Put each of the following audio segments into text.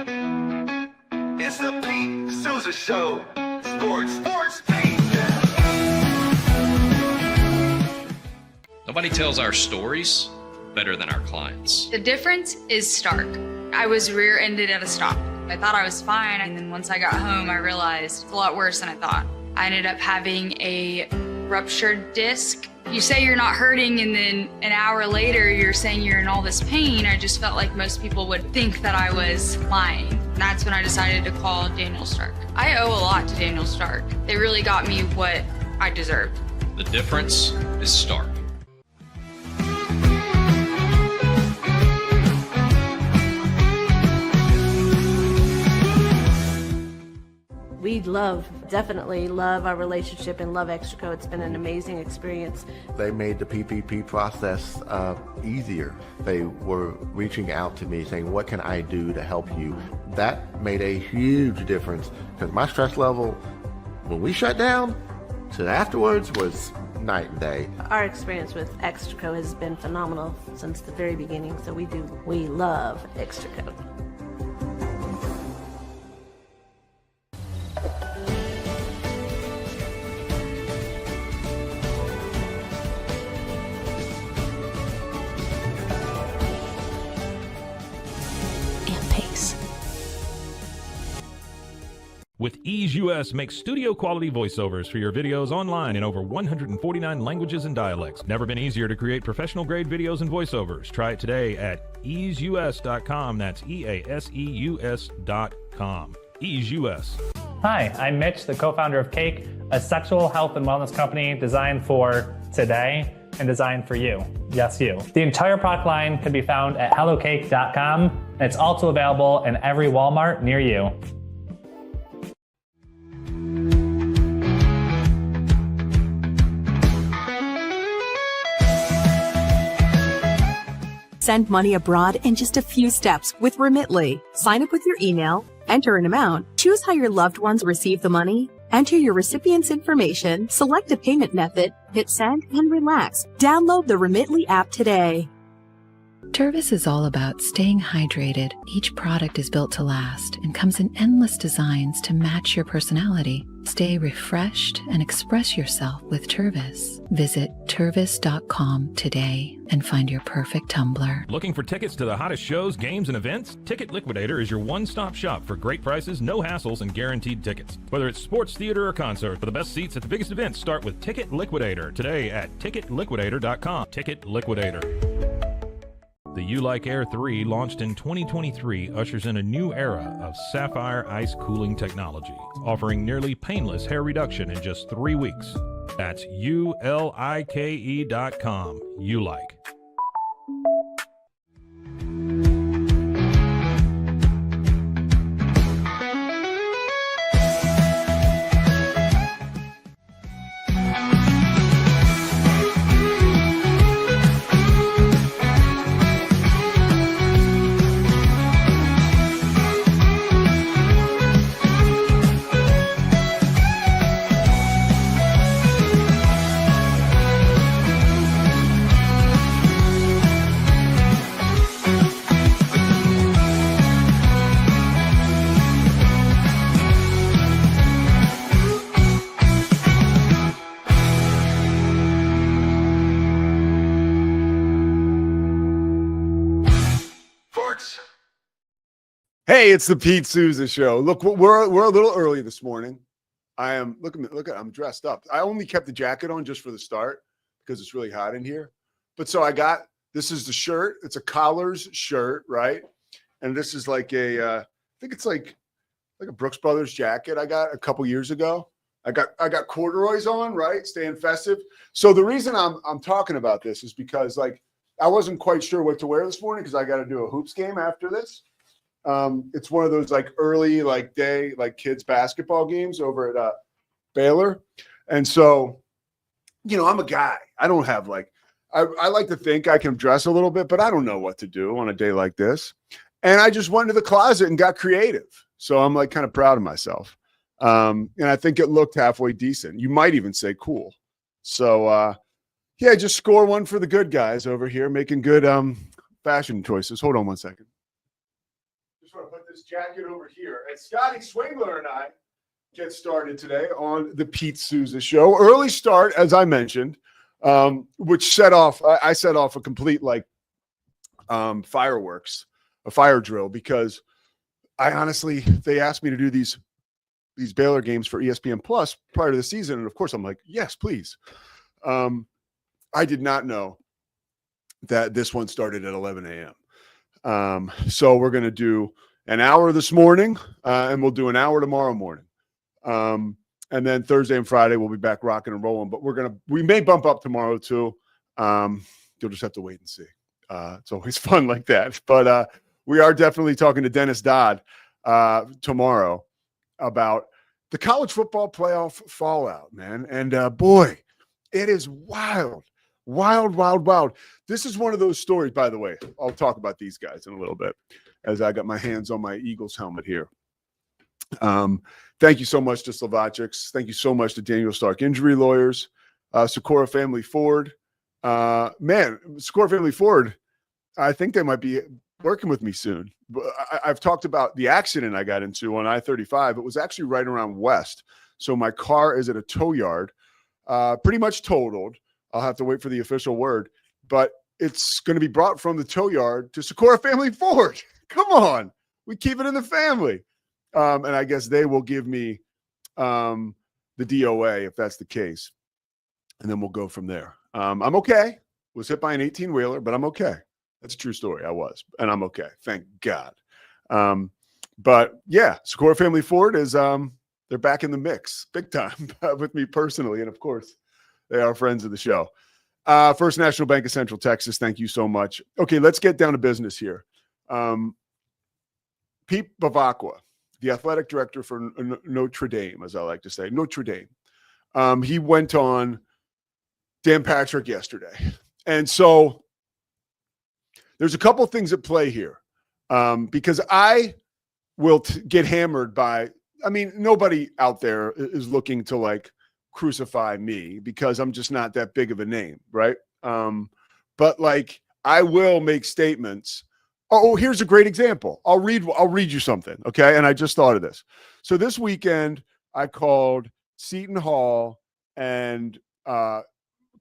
It's the Pete Sousa Show. Sports, Pete. Nobody tells our stories better than our clients. The difference is stark. I was rear-ended at a stop. I thought I was fine, and then once I got home, I realized it's a lot worse than I thought. I ended up having a ruptured disc. You say you're not hurting, and then an hour later, you're saying you're in all this pain. I just felt like most people would think that I was lying. That's when I decided to call Daniel Stark. I owe a lot to Daniel Stark. They really got me what I deserved. The difference is stark. We definitely love our relationship and love Extraco. It's been an amazing experience. They made the PPP process easier. They were reaching out to me saying, what can I do to help you? That made a huge difference because my stress level when we shut down to afterwards was night and day. Our experience with Extraco has been phenomenal since the very beginning, so we love Extraco. With Ease US, make studio quality voiceovers for your videos online in over 149 languages and dialects. Never been easier to create professional grade videos and voiceovers. Try it today at easeus.com. That's EASEUS.com. Ease US. Hi, I'm Mitch, the co-founder of Cake, a sexual health and wellness company designed for today and designed for you. Yes, you. The entire product line can be found at hellocake.com, and it's also available in every Walmart near you. Send money abroad in just a few steps with Remitly. Sign up with your email, enter an amount, choose how your loved ones receive the money, enter your recipient's information, select a payment method, hit send, and relax. Download the Remitly app today. Tervis is all about staying hydrated. Each product is built to last and comes in endless designs to match your personality. Stay refreshed and express yourself with Tervis. Visit tervis.com today and find your perfect tumbler. Looking for tickets to the hottest shows, games, and events? Ticket Liquidator is your one-stop shop for great prices, no hassles, and guaranteed tickets. Whether it's sports, theater, or concert, for the best seats at the biggest events, start with Ticket Liquidator today at ticketliquidator.com. Ticket Liquidator. The You Like Air 3, launched in 2023, ushers in a new era of sapphire ice cooling technology, offering nearly painless hair reduction in just 3 weeks. That's ULIKE.com. You Like. Hey, it's the Pete Sousa Show. Look, we're a little early this morning. I am look at I'm dressed up. I only kept the jacket on just for the start because it's really hot in here. But so this is the shirt. It's a collars shirt, right? And this is like I think it's like a Brooks Brothers jacket I got a couple years ago. I got corduroys on, right? Staying festive. So the reason I'm talking about this is because like I wasn't quite sure what to wear this morning because I got to do a hoops game after this. It's one of those like early day kids basketball games over at Baylor. And so, I'm a guy. I don't have I like to think I can dress a little bit, but I don't know what to do on a day like this. And I just went into the closet and got creative. So I'm kind of proud of myself. And I think it looked halfway decent. You might even say cool. So just score one for the good guys over here making good fashion choices. Hold on one second. just want to put this jacket over here. And Scotty Swingler and I get started today on the Pete Sousa Show. Early start, as I mentioned, which I set off a complete fireworks, a fire drill, because I honestly, they asked me to do these Baylor games for ESPN Plus prior to the season. And of course I'm like, yes, please. I did not know that this one started at 11 a.m. So we're going to do an hour this morning, and we'll do an hour tomorrow morning. And then Thursday and Friday, we'll be back rocking and rolling, but we may bump up tomorrow too. You'll just have to wait and see. It's always fun like that, but, we are definitely talking to Dennis Dodd, tomorrow about the college football playoff fallout, man. And, boy, it is wild. This is one of those stories, by the way. I'll talk about these guys in a little bit as I got my hands on my Eagles helmet here. Thank you so much to Slovacics. Thank you so much to Daniel Stark Injury Lawyers, Socorro Family Ford. Man, Socorro Family Ford, I think they might be working with me soon. I've talked about the accident I got into on I-35. It was actually right around West. So my car is at a tow yard, pretty much totaled. I'll have to wait for the official word, but it's going to be brought from the tow yard to Socorro Family Ford. Come on. We keep it in the family. And I guess they will give me the DOA if that's the case. And then we'll go from there. I'm okay. Was hit by an 18-wheeler, but I'm okay. That's a true story. I was, and I'm okay. Thank God. But yeah, Socorro Family Ford is, they're back in the mix big time with me personally. And of course, they are friends of the show. First National Bank of Central Texas, thank you so much. Okay, let's get down to business here. Pete Bavacqua, the athletic director for Notre Dame, as I like to say, Notre Dame. He went on Dan Patrick yesterday. And so there's a couple things at play here, because I will get hammered by, nobody out there is looking to crucify me because I'm just not that big of a name, right? But I will make statements. Oh, here's a great example. I'll read you something, okay? And I just thought of this. So this weekend, I called Seton Hall and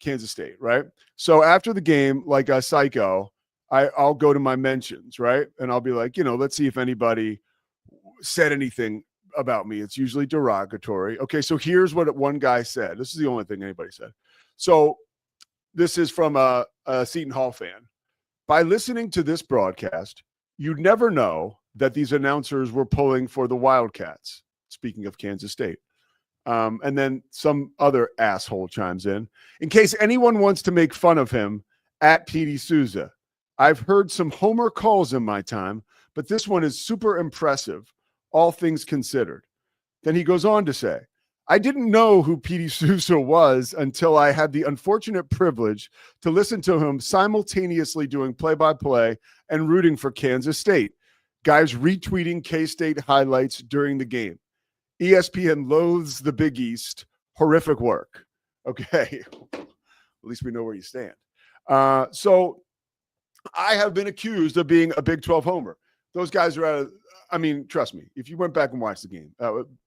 Kansas State, right? So after the game, like a psycho, I'll go to my mentions, right? And I'll be like, let's see if anybody said anything about me. It's usually derogatory. Okay, so here's what one guy said. This is the only thing anybody said. So this is from a Seton Hall fan. By listening to this broadcast, you'd never know that these announcers were pulling for the Wildcats. Speaking of Kansas State. And then some other asshole chimes in case anyone wants to make fun of him, at Petey Sousa. I've heard some homer calls in my time, but this one is super impressive, all things considered. Then he goes on to say, I didn't know who Petey Sousa was until I had the unfortunate privilege to listen to him simultaneously doing play-by-play and rooting for Kansas State. Guys retweeting K-State highlights during the game. ESPN loathes the Big East. Horrific work. Okay. At least we know where you stand. So I have been accused of being a Big 12 homer. Those guys are out of, trust me, if you went back and watched the game,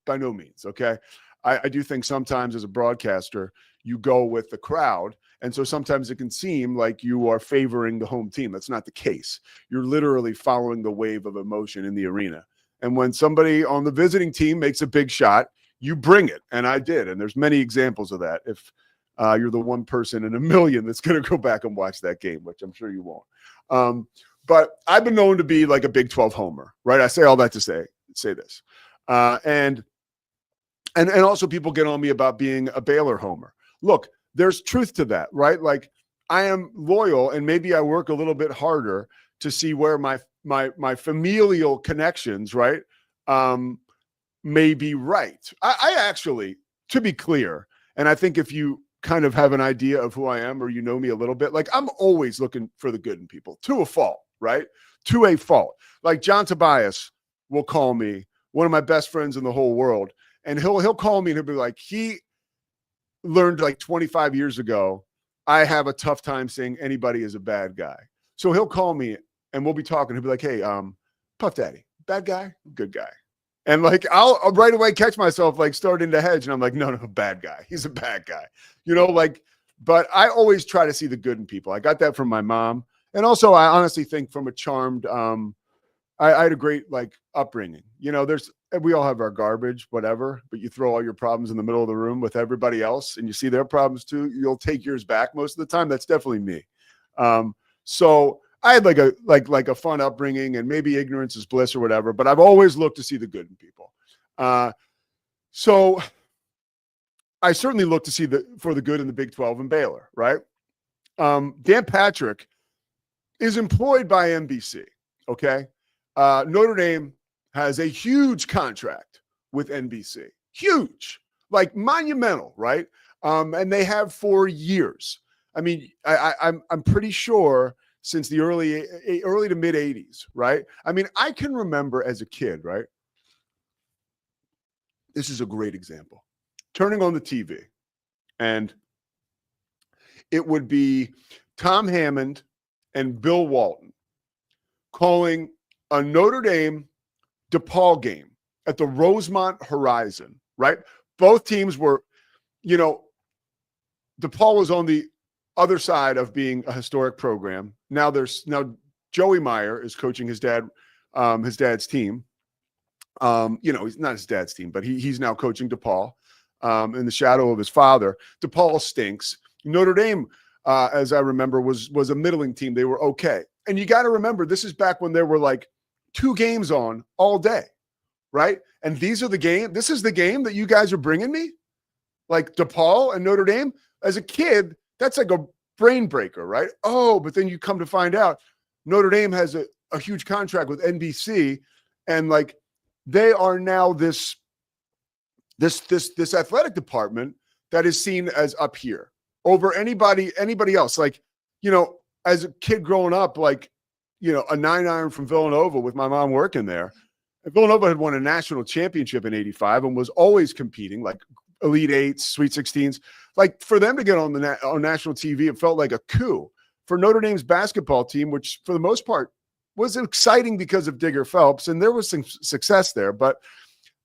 by no means, okay? I do think sometimes as a broadcaster, you go with the crowd. And so sometimes it can seem like you are favoring the home team. That's not the case. You're literally following the wave of emotion in the arena. And when somebody on the visiting team makes a big shot, you bring it. And I did. And there's many examples of that. If you're the one person in a million that's going to go back and watch that game, which I'm sure you won't. But I've been known to be like a Big 12 homer, right? I say all that to say this. And also people get on me about being a Baylor homer. Look, there's truth to that, right? I am loyal, and maybe I work a little bit harder to see where my familial connections, right, may be right. I actually, to be clear, and I think if you kind of have an idea of who I am or you know me a little bit, I'm always looking for the good in people, to a fault, right? To a fault. John Tobias will call me, one of my best friends in the whole world, and he'll call me and he'll be like, he learned 25 years ago, I have a tough time saying anybody is a bad guy. So he'll call me and we'll be talking. He'll be like, hey, Puff Daddy, bad guy, good guy. And like, I'll right away catch myself like starting to hedge. And I'm like, no, bad guy. He's a bad guy, like, but I always try to see the good in people. I got that from my mom. And also I honestly think from a charmed, I had a great like upbringing, we all have our garbage, whatever, but you throw all your problems in the middle of the room with everybody else and you see their problems too. You'll take yours back most of the time. That's definitely me. So I had like a fun upbringing, and maybe ignorance is bliss or whatever, but I've always looked to see the good in people. So I certainly look to see for the good in the Big 12 and Baylor, right? Dan Patrick is employed by NBC. Okay. Notre Dame has a huge contract with NBC, huge, like monumental, right? And they have for years. I mean, I'm pretty sure since the early to mid 80s, right? I mean, I can remember as a kid, right? This is a great example. Turning on the TV, and it would be Tom Hammond and Bill Walton calling a Notre Dame DePaul game at the Rosemont Horizon, right? Both teams were, DePaul was on the other side of being a historic program. Now Joey Meyer is coaching his dad's team. He's not his dad's team, but he's now coaching DePaul in the shadow of his father. DePaul stinks. Notre Dame, as I remember, was a middling team. They were okay. And you got to remember, this is back when there were like 2 games on all day, right? And this is the game that you guys are bringing me? Like DePaul and Notre Dame? As a kid, that's like a brain breaker, right? Oh, but then you come to find out Notre Dame has a huge contract with NBC, and like they are now this athletic department that is seen as up here over anybody else. Like, as a kid growing up, like, a 9-iron from Villanova with my mom working there. And Villanova had won a national championship in '85 and was always competing, like Elite Eights, Sweet 16s. Like, for them to get on on national TV, it felt like a coup. For Notre Dame's basketball team, which for the most part was exciting because of Digger Phelps, and there was some success there, but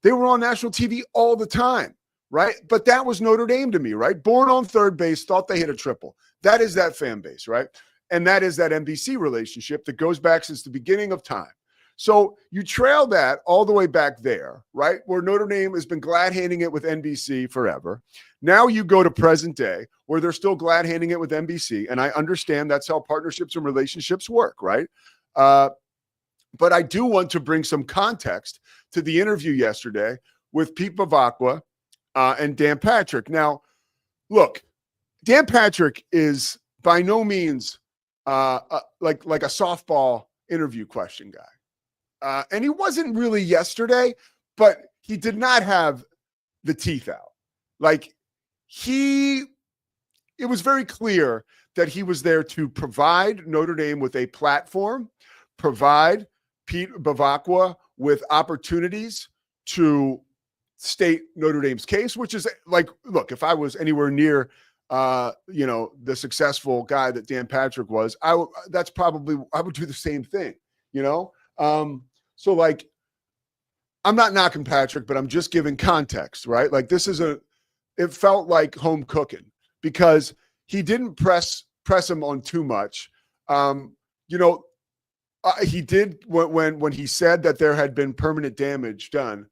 they were on national TV all the time, right? But that was Notre Dame to me, right? Born on third base, thought they hit a triple. That is that fan base, right? And that is that NBC relationship that goes back since the beginning of time. So you trail that all the way back there, right? Where Notre Dame has been glad handing it with NBC forever. Now you go to present day where they're still glad handing it with NBC. And I understand that's how partnerships and relationships work, right? But I do want to bring some context to the interview yesterday with Pete Bavacqua and Dan Patrick. Now, look, Dan Patrick is by no means like a softball interview question guy. And he wasn't really yesterday, but he did not have the teeth out. Like, it was very clear that he was there to provide Notre Dame with a platform, provide Pete Bavacqua with opportunities to state Notre Dame's case, which is like, look, if I was anywhere near the successful guy that Dan Patrick was, I would do the same thing, So like, I'm not knocking Patrick, but I'm just giving context, right? Like, it felt like home cooking because he didn't press him on too much. He did when he said that there had been permanent damage done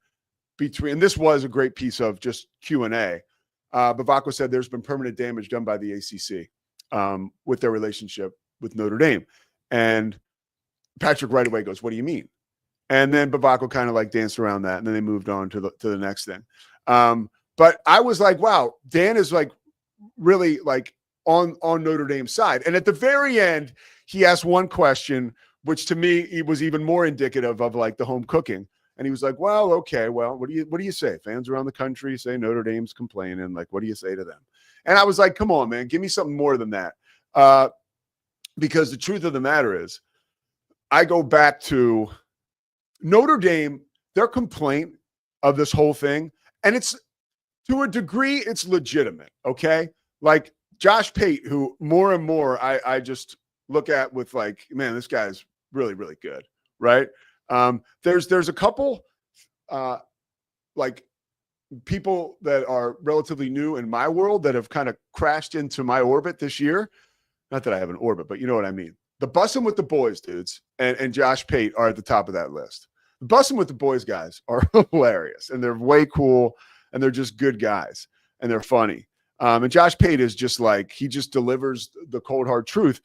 between, and this was a great piece of just Q&A. Bavacqua said there's been permanent damage done by the ACC with their relationship with Notre Dame. And Patrick right away goes, "What do you mean?" And then Bavacqua kind of like danced around that, and then they moved on to the next thing. But I was like, wow, Dan is like really like on Notre Dame's side. And at the very end, he asked one question, which to me, it was even more indicative of like the home cooking. And he was like, well, okay, well, what do you say? Fans around the country say Notre Dame's complaining. Like, what do you say to them? And I was like, come on, man, give me something more than that. Because the truth of the matter is, I go back to Notre Dame, their complaint of this whole thing, and it's to a degree, it's legitimate, okay? Like Josh Pate, who more and more I just look at with like, man, this guy's really, really good, right? There's a couple like people that are relatively new in my world that have kind of crashed into my orbit this year. Not that I have an orbit, but you know what I mean. The Bussin' with the Boys dudes and Josh Pate are at the top of that list. The Bussin' with the Boys guys are hilarious, and they're way cool, and they're just good guys, and they're funny. And Josh Pate is just like, he just delivers the cold hard truth.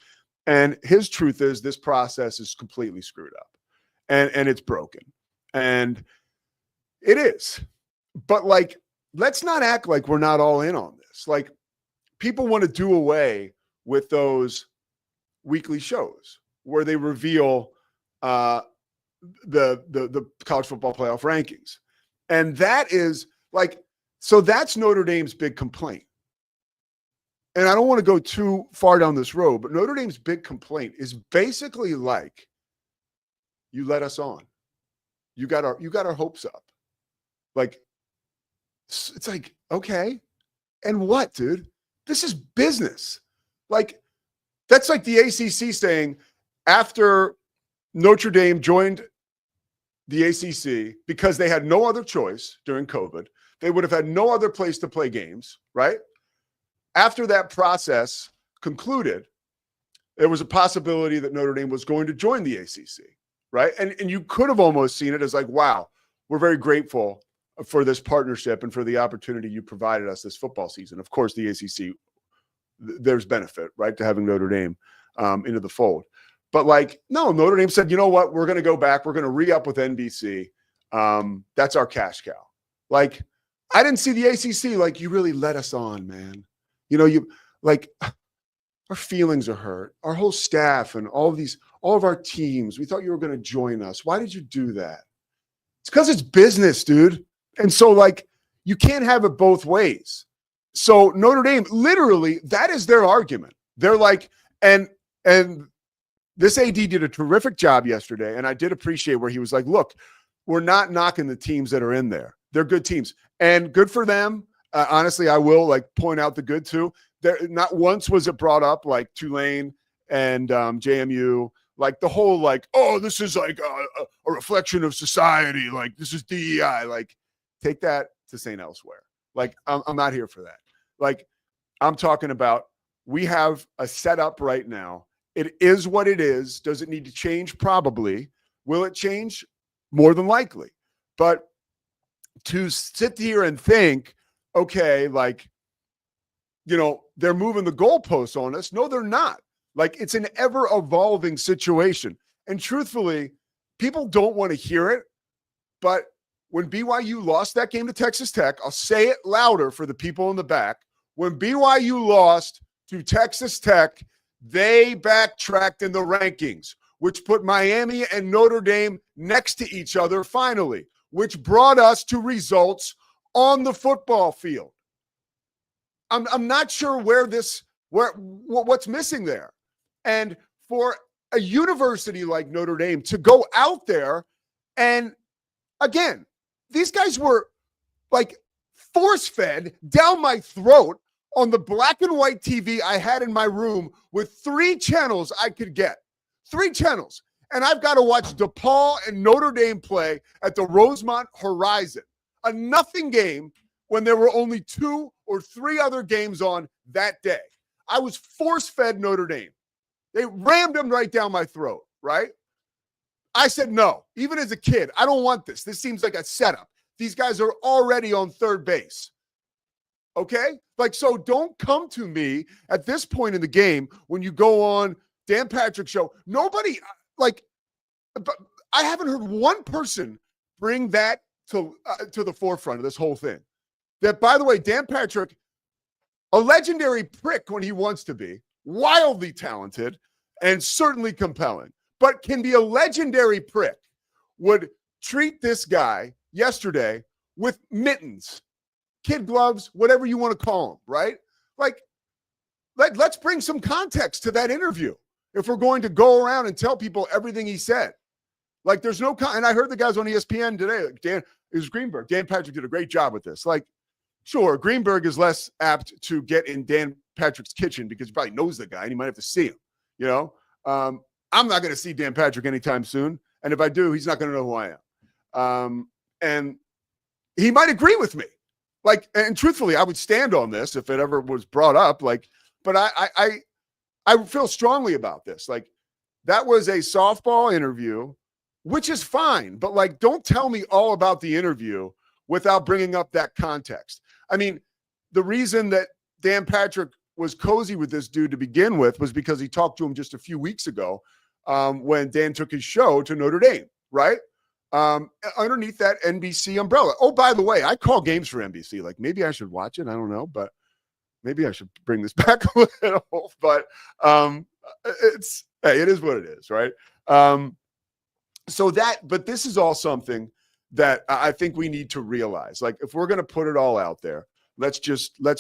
And his truth is this process is completely screwed up and it's broken. And it is. But like, let's not act like we're not all in on this. Like, people want to do away with those weekly shows where they reveal the college football playoff rankings. And that is like, so that's Notre Dame's big complaint. And I don't want to go too far down this road, but Notre Dame's big complaint is basically like, you let us on. You got our hopes up. Like, it's like, okay. And what, dude? This is business. Like, that's like the ACC saying after Notre Dame joined the ACC because they had no other choice during COVID, they would have had no other place to play games, right? After that process concluded, there was a possibility that Notre Dame was going to join the ACC, right? And you could have almost seen it as like, wow, we're very grateful for this partnership and for the opportunity you provided us this football season. Of course, the ACC, there's benefit, right, to having Notre Dame into the fold. But like, no, Notre Dame said, you know what? We're going to go back. We're going to re-up with NBC. That's our cash cow. Like, I didn't see the ACC like, you really let us on, man. You know, you like, our feelings are hurt. Our whole staff and all of our teams, we thought you were going to join us. Why did you do that? It's because it's business, dude. And so like, you can't have it both ways. So Notre Dame, literally, that is their argument. They're like, and this AD did a terrific job yesterday. And I did appreciate where he was like, look, we're not knocking the teams that are in there. They're good teams and good for them. Honestly, I will like point out the good too. There, not once was it brought up like Tulane and JMU, like the whole like, oh, this is like a reflection of society. Like this is DEI. Like take that to St. Elsewhere. Like I'm not here for that. Like I'm talking about, we have a setup right now. It is what it is. Does it need to change? Probably. Will it change? More than likely. But to sit here and think, okay, like, you know, they're moving the goalposts on us. No, they're not. Like, it's an ever-evolving situation. And truthfully, people don't want to hear it. But when BYU lost that game to Texas Tech, I'll say it louder for the people in the back. When BYU lost to Texas Tech, they backtracked in the rankings, which put Miami and Notre Dame next to each other finally, which brought us to results on the football field. I'm not sure what's missing there. And for a university like Notre Dame to go out there and, again, these guys were like force-fed down my throat on the black and white TV I had in my room with 3 channels I could get. 3 channels. And I've got to watch DePaul and Notre Dame play at the Rosemont Horizon. A nothing game when there were only 2 or 3 other games on that day. I was force-fed Notre Dame. They rammed them right down my throat, right? I said, no, even as a kid, I don't want this. This seems like a setup. These guys are already on third base. Okay? Like, so don't come to me at this point in the game when you go on Dan Patrick's show. Nobody, like, I haven't heard one person bring that to the forefront of this whole thing. That, by the way, Dan Patrick, a legendary prick when he wants to be, wildly talented and certainly compelling, but can be a legendary prick, would treat this guy yesterday with mittens, kid gloves, whatever you want to call them, right? Like, let's bring some context to that interview if we're going to go around and tell people everything he said. Like, there's no and I heard the guys on ESPN today, like it was Greenberg. Dan Patrick did a great job with this. Like, sure, Greenberg is less apt to get in Dan Patrick's kitchen because he probably knows the guy and he might have to see him, you know? I'm not going to see Dan Patrick anytime soon. And if I do, he's not going to know who I am. And he might agree with me. Like, and truthfully, I would stand on this if it ever was brought up. Like, but I feel strongly about this. Like, that was a softball interview, which is fine. But like, don't tell me all about the interview without bringing up that context. I mean, the reason that Dan Patrick was cozy with this dude to begin with was because he talked to him just a few weeks ago when Dan took his show to Notre Dame, right? Underneath that NBC umbrella. Oh, by the way, I call games for NBC. Like, maybe I should watch it. I don't know, but maybe I should bring this back a little. But it is what it is, right? But this is all something that I think we need to realize. Like, if we're going to put it all out there, let's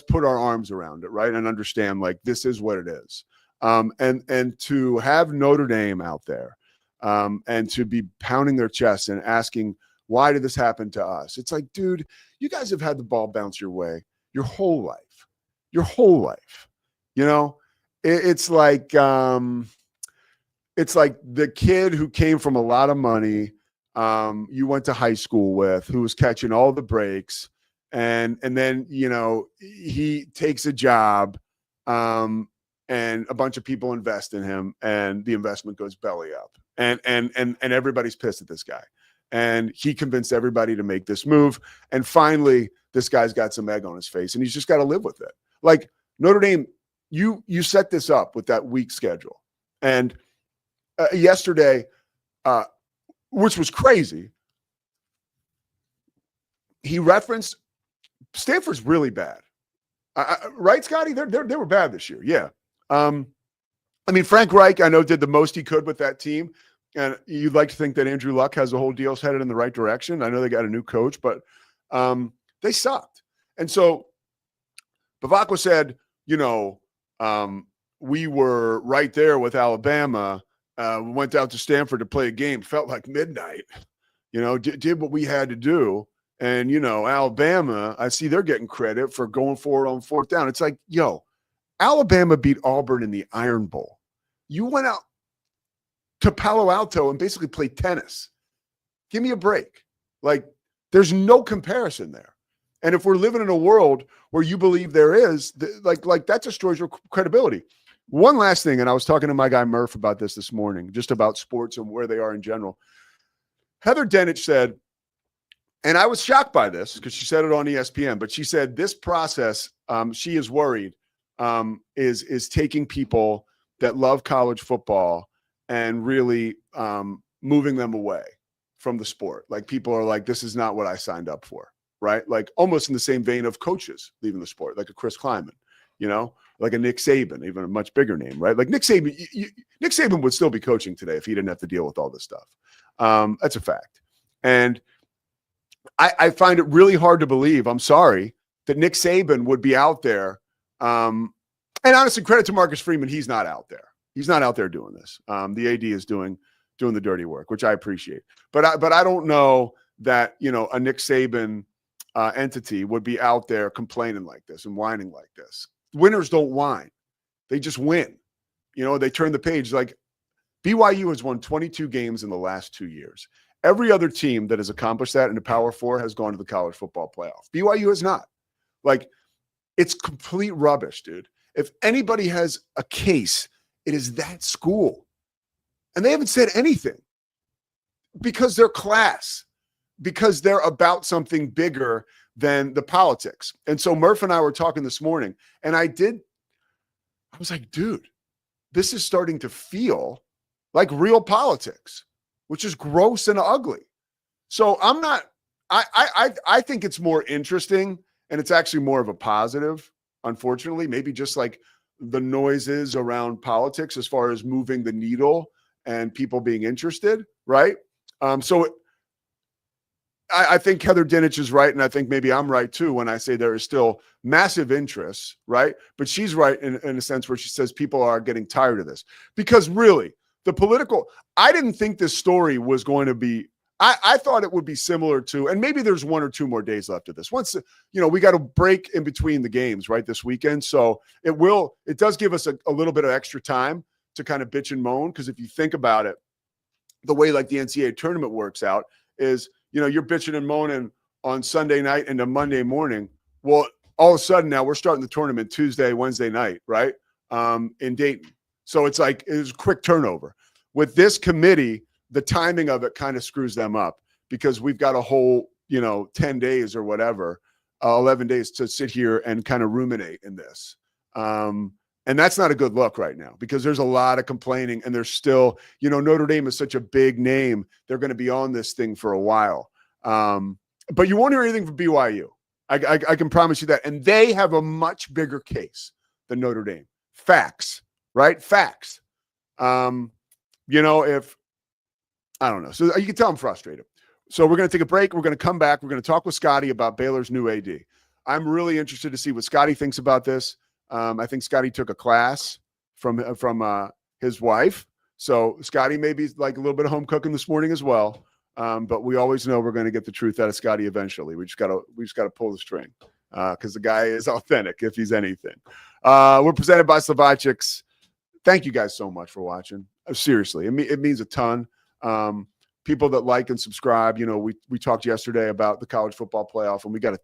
put our arms around it, right? And understand, like, this is what it is. And to have Notre Dame out there, and to be pounding their chests and asking, why did this happen to us? It's like, dude, you guys have had the ball bounce your way your whole life. You know, it's like the kid who came from a lot of money, you went to high school with, who was catching all the breaks. And then, you know, he takes a job, and a bunch of people invest in him, and the investment goes belly up. And everybody's pissed at this guy. And he convinced everybody to make this move. And finally, this guy's got some egg on his face, and he's just got to live with it. Like, Notre Dame, you set this up with that weak schedule. And yesterday, which was crazy, he referenced Stanford's really bad. Right, Scotty? They were bad this year. Yeah. I mean, Frank Reich, I know, did the most he could with that team. And you'd like to think that Andrew Luck has the whole deal headed in the right direction. I know they got a new coach, but they sucked. And so Bavacqua said, you know, we were right there with Alabama. We went out to Stanford to play a game. Felt like midnight, you know, did what we had to do. And, you know, Alabama, I see they're getting credit for going forward on fourth down. It's like, yo, Alabama beat Auburn in the Iron Bowl. You went out to Palo Alto and basically played tennis. Give me a break. Like, there's no comparison there. And if we're living in a world where you believe there is, like that destroys your credibility. One last thing, and I was talking to my guy Murph about this morning, just about sports and where they are in general. Heather Dinich said, and I was shocked by this because she said it on ESPN, but she said this process, she is worried, is taking people that love college football and really moving them away from the sport. Like, people are like, this is not what I signed up for, right? Like, almost in the same vein of coaches leaving the sport, like a Chris Kleiman, you know, like a Nick Saban, even a much bigger name, right? Like Nick Saban, Nick Saban would still be coaching today if he didn't have to deal with all this stuff. That's a fact. And I find it really hard to believe, I'm sorry, that Nick Saban would be out there. And honestly, credit to Marcus Freeman, he's not out there. He's not out there doing this. The AD is doing the dirty work, which I appreciate. But I don't know that, you know, a Nick Saban entity would be out there complaining like this and whining like this. Winners don't whine. They just win. You know, they turn the page. Like, BYU has won 22 games in the last 2 years. Every other team that has accomplished that in the Power Four has gone to the college football playoff. BYU has not. Like, it's complete rubbish, dude. If anybody has a case, it is that school. And they haven't said anything because they're class, because they're about something bigger than the politics. And so Murph and I were talking this morning, and I was like, dude, this is starting to feel like real politics, which is gross and ugly. So I think it's more interesting, and it's actually more of a positive, unfortunately, maybe just like the noises around politics as far as moving the needle and people being interested, right? I think Heather Dinich is right, and I think maybe I'm right too when I say there is still massive interest, right? But she's right in a sense where she says people are getting tired of this. Because really, I didn't think this story was going to be, I thought it would be similar to, and maybe there's 1 or 2 more days left of this. Once, you know, we got a break in between the games, right, this weekend. So it does give us a little bit of extra time to kind of bitch and moan. Because if you think about it, the way like the NCAA tournament works out is, you're bitching and moaning on Sunday night into Monday morning. Well, all of a sudden now we're starting the tournament Tuesday, Wednesday night, right? In Dayton. So it's like, it was a quick turnover. With this committee, the timing of it kind of screws them up because we've got a whole, 10 days or whatever, 11 days to sit here and kind of ruminate in this. And that's not a good look right now because there's a lot of complaining and there's still, Notre Dame is such a big name. They're going to be on this thing for a while. But you won't hear anything from BYU. I can promise you that. And they have a much bigger case than Notre Dame. Facts, right? Facts. If I don't know. So you can tell I'm frustrated. So we're going to take a break. We're going to come back. We're going to talk with Scotty about Baylor's new AD. I'm really interested to see what Scotty thinks about this. I think Scotty took a class from his wife. So Scotty may be like a little bit of home cooking this morning as well. But we always know we're going to get the truth out of Scotty eventually. We just got to pull the string because the guy is authentic if he's anything. We're presented by Slovacics. Thank you guys so much for watching. Seriously, it means a ton. People that like and subscribe, we talked yesterday about the college football playoff and we got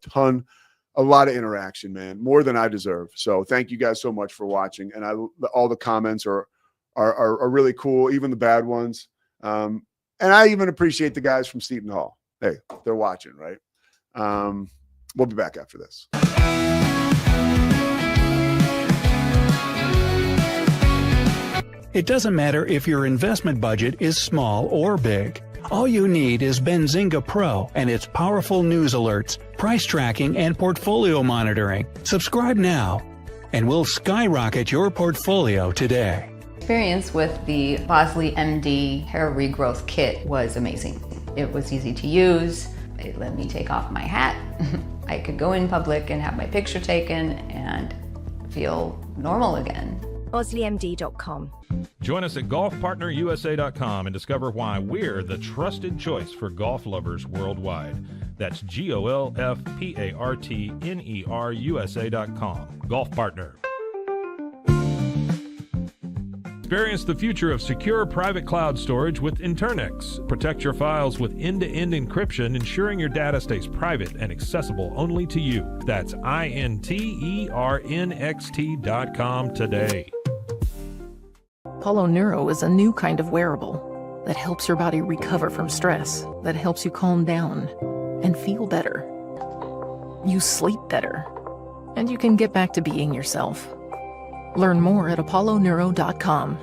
a lot of interaction, man, more than I deserve. So thank you guys so much for watching. And all the comments are really cool, even the bad ones. And I even appreciate the guys from Seton Hall. Hey, they're watching, right? We'll be back after this. It doesn't matter if your investment budget is small or big. All you need is Benzinga Pro and its powerful news alerts, price tracking, and portfolio monitoring. Subscribe now, and we'll skyrocket your portfolio today. Experience with the Bosley MD hair regrowth kit was amazing. It was easy to use. It let me take off my hat. I could go in public and have my picture taken and feel normal again. BosleyMD.com. Join us at golfpartnerusa.com and discover why we're the trusted choice for golf lovers worldwide. That's GOLFPARTNERUSA.com. Golf Partner. Experience the future of secure private cloud storage with Internix. Protect your files with end-to-end encryption, ensuring your data stays private and accessible only to you. That's INTERNXT.com today. Apollo Neuro is a new kind of wearable that helps your body recover from stress, that helps you calm down and feel better. You sleep better, and you can get back to being yourself. Learn more at apolloneuro.com.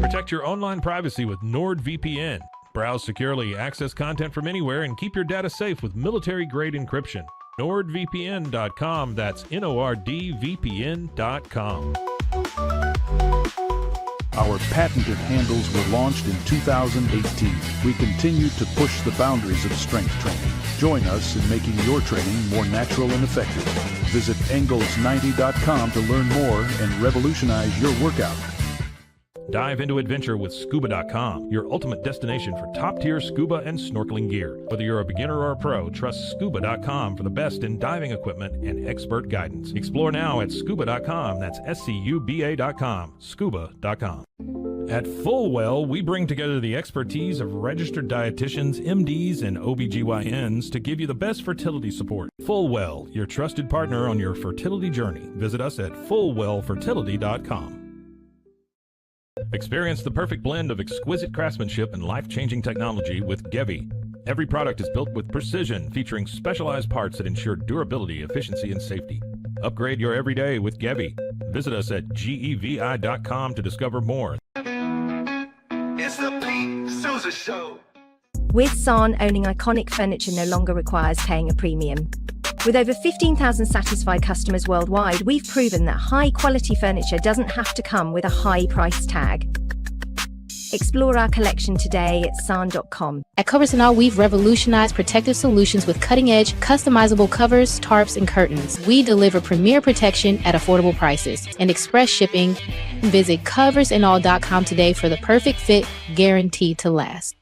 Protect your online privacy with NordVPN. Browse securely, access content from anywhere, and keep your data safe with military-grade encryption. NordVPN.com. That's NORDVPN.com. Our patented handles were launched in 2018. We continue to push the boundaries of strength training. Join us in making your training more natural and effective. Visit Engels90.com to learn more and revolutionize your workout. Dive into adventure with Scuba.com, your ultimate destination for top-tier scuba and snorkeling gear. Whether you're a beginner or a pro, trust Scuba.com for the best in diving equipment and expert guidance. Explore now at Scuba.com. That's SCUBA.com. Scuba.com. At Fullwell, we bring together the expertise of registered dietitians, MDs, and OBGYNs to give you the best fertility support. Fullwell, your trusted partner on your fertility journey. Visit us at FullwellFertility.com. Experience the perfect blend of exquisite craftsmanship and life-changing technology with Gevi. Every product is built with precision, featuring specialized parts that ensure durability, efficiency, and safety. Upgrade your everyday with Gevi. Visit us at GEVI.com to discover more. It's the Pete Sousa Show. With San, owning iconic furniture no longer requires paying a premium. With over 15,000 satisfied customers worldwide, we've proven that high-quality furniture doesn't have to come with a high price tag. Explore our collection today at san.com. At Covers & All, we've revolutionized protective solutions with cutting-edge, customizable covers, tarps, and curtains. We deliver premier protection at affordable prices and express shipping. Visit coversandall.com today for the perfect fit, guaranteed to last.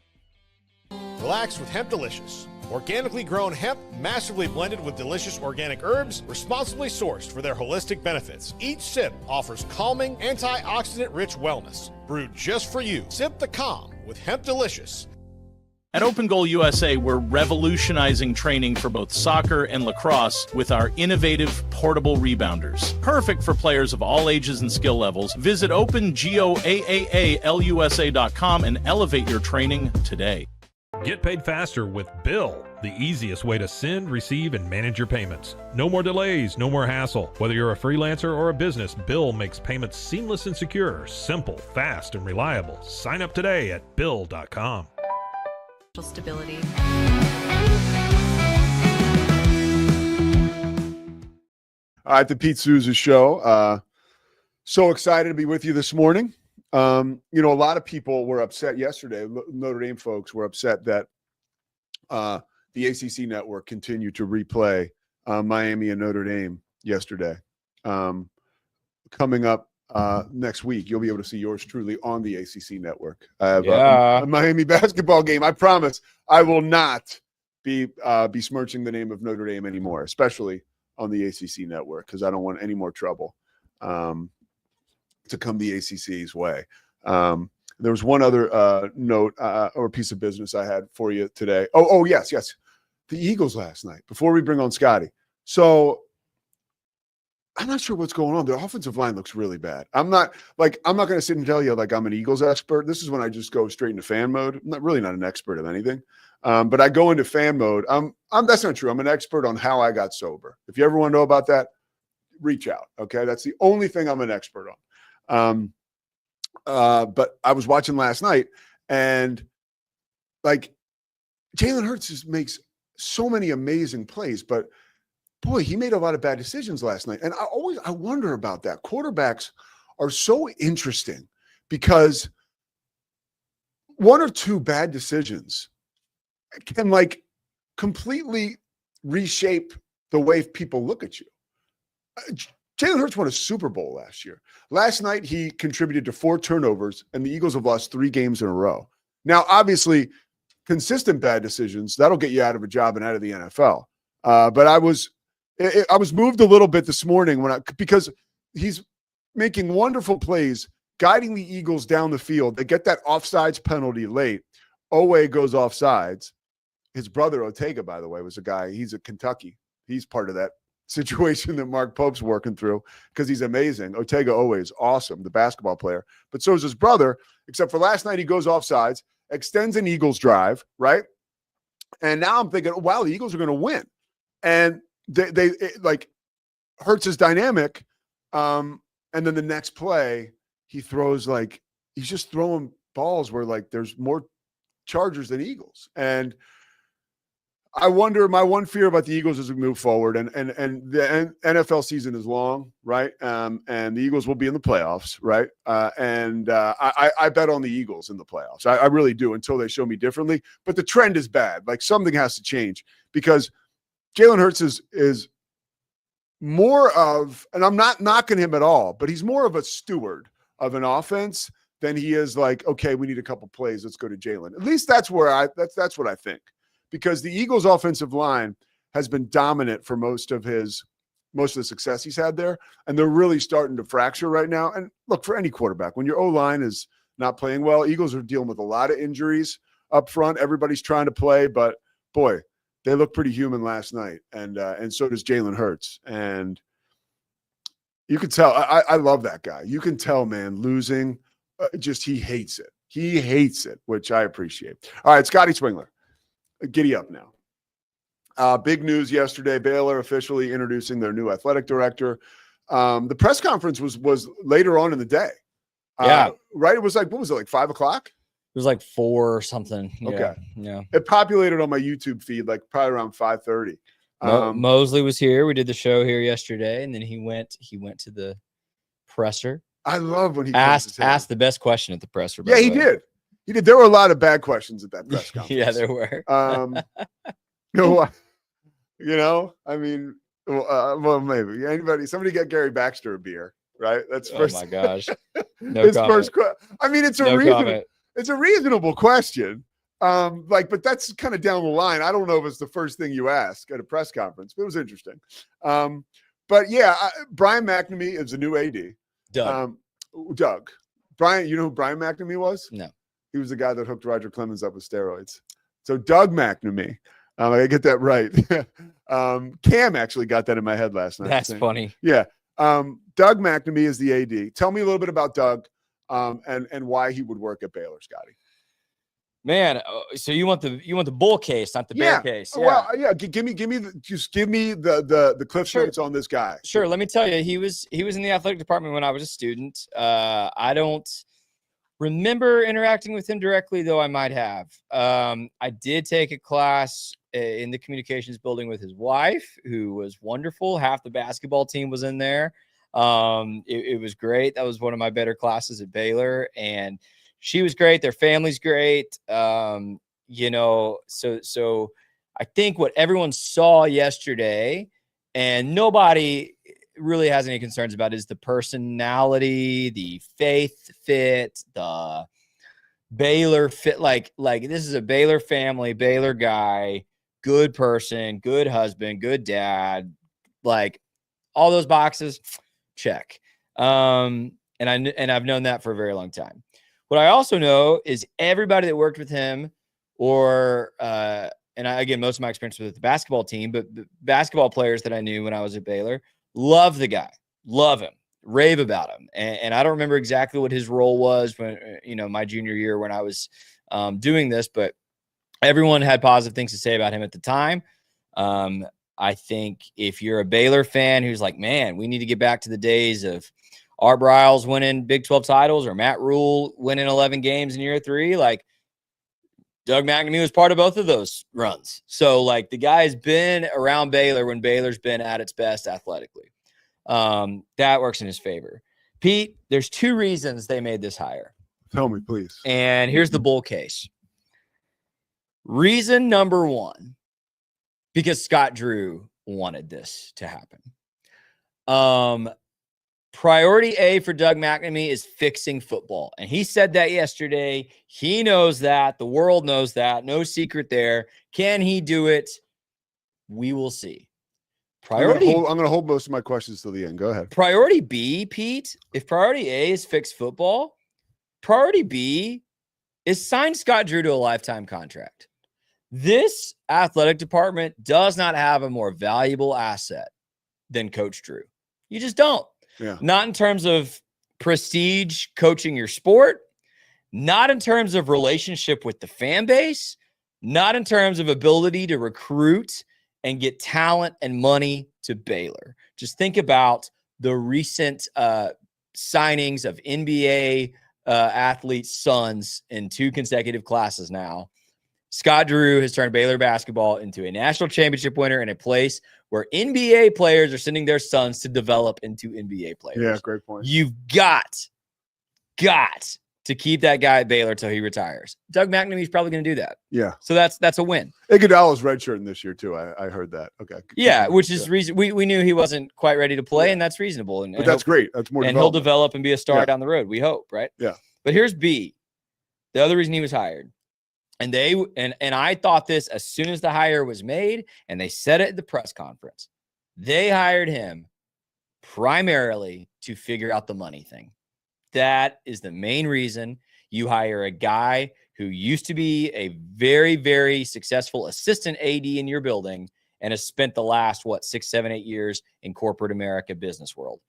Relax with Hemp Delicious. Organically grown hemp, massively blended with delicious organic herbs, responsibly sourced for their holistic benefits. Each sip offers calming, antioxidant-rich wellness. Brewed just for you. Sip the calm with Hemp Delicious. At Open Goal USA, we're revolutionizing training for both soccer and lacrosse with our innovative portable rebounders. Perfect for players of all ages and skill levels. Visit OpenGOAAALUSA.com and elevate your training today. Get paid faster with Bill, the easiest way to send, receive, and manage your payments. No more delays, no more hassle. Whether you're a freelancer or a business, Bill makes payments seamless and secure, simple, fast, and reliable. Sign up today at Bill.com. Stability. All right, the Pete Sousa Show. So excited to be with you this morning. A lot of people were upset yesterday. Notre Dame folks were upset that the ACC network continued to replay Miami and Notre Dame yesterday. Coming up next week, you'll be able to see yours truly on the ACC network. I have a Miami basketball game. I promise I will not be besmirching the name of Notre Dame anymore, especially on the ACC network, because I don't want any more trouble to come the ACC's way. There was one other note or piece of business I had for you today. Oh, yes. The Eagles last night, before we bring on Scotty. So I'm not sure what's going on. The offensive line looks really bad. I'm not going to sit and tell you like I'm an Eagles expert. This is when I just go straight into fan mode. I'm not an expert of anything. But I go into fan mode. That's not true. I'm an expert on how I got sober. If you ever want to know about that, reach out. Okay. That's the only thing I'm an expert on. But I was watching last night, and like Jalen Hurts just makes so many amazing plays, but boy, he made a lot of bad decisions last night. And I wonder about that. Quarterbacks are so interesting because one or two bad decisions can like completely reshape the way people look at you. Jalen Hurts won a Super Bowl last year. Last night, he contributed to 4 turnovers, and the Eagles have lost 3 games in a row. Now, obviously, consistent bad decisions, that'll get you out of a job and out of the NFL. But I was moved a little bit this morning because he's making wonderful plays, guiding the Eagles down the field. They get that offsides penalty late. Owe goes offsides. His brother, Ortega, by the way, was a guy. He's at Kentucky. He's part of that situation that Mark Pope's working through because he's amazing. Ortega always awesome, the basketball player. But so is his brother, except for last night he goes offsides, extends an Eagles drive, right? And now I'm thinking, wow, the Eagles are going to win. And they Hurts is dynamic. And then the next play, he throws he's just throwing balls where there's more Chargers than Eagles. And I wonder, my one fear about the Eagles as we move forward, and the NFL season is long, right? And the Eagles will be in the playoffs, right? I bet on the Eagles in the playoffs. I really do until they show me differently. But the trend is bad. Something has to change because Jalen Hurts is more of, and I'm not knocking him at all, but he's more of a steward of an offense than he is okay, we need a couple plays. Let's go to Jalen. At least that's where that's what I think. Because the Eagles' offensive line has been dominant for most of the success he's had there, and they're really starting to fracture right now. And look, for any quarterback, when your O-line is not playing well, Eagles are dealing with a lot of injuries up front. Everybody's trying to play, but boy, they look pretty human last night, and so does Jalen Hurts. And you can tell. I love that guy. You can tell, man, losing, he hates it. He hates it, which I appreciate. All right, Scotty Swingler. Giddy up now. Big news yesterday. Baylor officially introducing their new athletic director. The press conference was later on in the day. Yeah. Right? It was what was it, 5 o'clock? It was 4 or something. Okay. Yeah. It populated on my YouTube feed probably around 5:30. Mosley was here. We did the show here yesterday, and then he went to the presser. I love when he asked the best question at the presser. Yeah, he did. He did. There were a lot of bad questions at that press conference. Yeah, there were. I mean, well, maybe somebody get Gary Baxter a beer, right? That's first. Oh my gosh. No his comment. first I mean, it's a reasonable question. But that's kind of down the line. I don't know if it's the first thing you ask at a press conference, but it was interesting. But yeah, Brian McNamee is the new AD. Doug. Brian, you know who Brian McNamee was? No. He was the guy that hooked Roger Clemens up with steroids. So Doug McNamee. I gotta get that right. Cam actually got that in my head last night. That's funny. Yeah. Doug McNamee is the AD. Tell me a little bit about Doug and why he would work at Baylor, Scotty. Man, so you want the bull case, not the bear case. Yeah. Well, yeah. Give me the Cliff Notes on this guy. Sure. Let me tell you, he was in the athletic department when I was a student. I don't remember interacting with him directly, though I might have. I did take a class in the communications building with his wife, who was wonderful. Half the basketball team was in there. It was great. That was one of my better classes at Baylor, and she was great. Their family's great. You know, so I think what everyone saw yesterday, and nobody really has any concerns about, is the personality, the faith fit, the Baylor fit. Like this is a Baylor family, Baylor guy, good person, good husband, good dad, like all those boxes, check. And I've known that for a very long time. What I also know is everybody that worked with him, or again, most of my experience with the basketball team, but basketball players that I knew when I was at Baylor, love the guy, love him, rave about him. And I don't remember exactly what his role was when, my junior year when I was doing this, but everyone had positive things to say about him at the time. I think if you're a Baylor fan who's like, man, we need to get back to the days of Art Briles winning Big 12 titles or Matt Rule winning 11 games in year 3, like Doug McNamee was part of both of those runs. So like the guy's been around Baylor when Baylor's been at its best athletically. That works in his favor. Pete, there's 2 reasons they made this hire. Tell me, please. And here's the bull case. Reason number 1, because Scott Drew wanted this to happen. Priority A for Doug McNamee is fixing football. And he said that yesterday. He knows that. The world knows that. No secret there. Can he do it? We will see. Priority. I'm going to hold most of my questions till the end. Go ahead. Priority B, Pete, if priority A is fix football, priority B is sign Scott Drew to a lifetime contract. This athletic department does not have a more valuable asset than Coach Drew. You just don't. Yeah. Not in terms of prestige coaching your sport, not in terms of relationship with the fan base, not in terms of ability to recruit and get talent and money to Baylor. Just think about the recent signings of NBA athletes' sons in 2 consecutive classes now. Scott Drew has turned Baylor basketball into a national championship winner in a place where NBA players are sending their sons to develop into NBA players. Yeah, great point. You've got to keep that guy at Baylor till he retires. Doug McNamee's probably going to do that. Yeah. So that's a win. Iguodala's redshirting this year too. I heard that. Okay. Yeah, which is reason we knew he wasn't quite ready to play, and that's reasonable. And that's great. That's more. And he'll develop and be a star down the road. We hope, right? Yeah. But here's B. The other reason he was hired. And I thought this as soon as the hire was made, and they said it at the press conference. They hired him primarily to figure out the money thing. That is the main reason you hire a guy who used to be a very, very successful assistant AD in your building and has spent the last, 6, 7, 8 years in corporate America business world.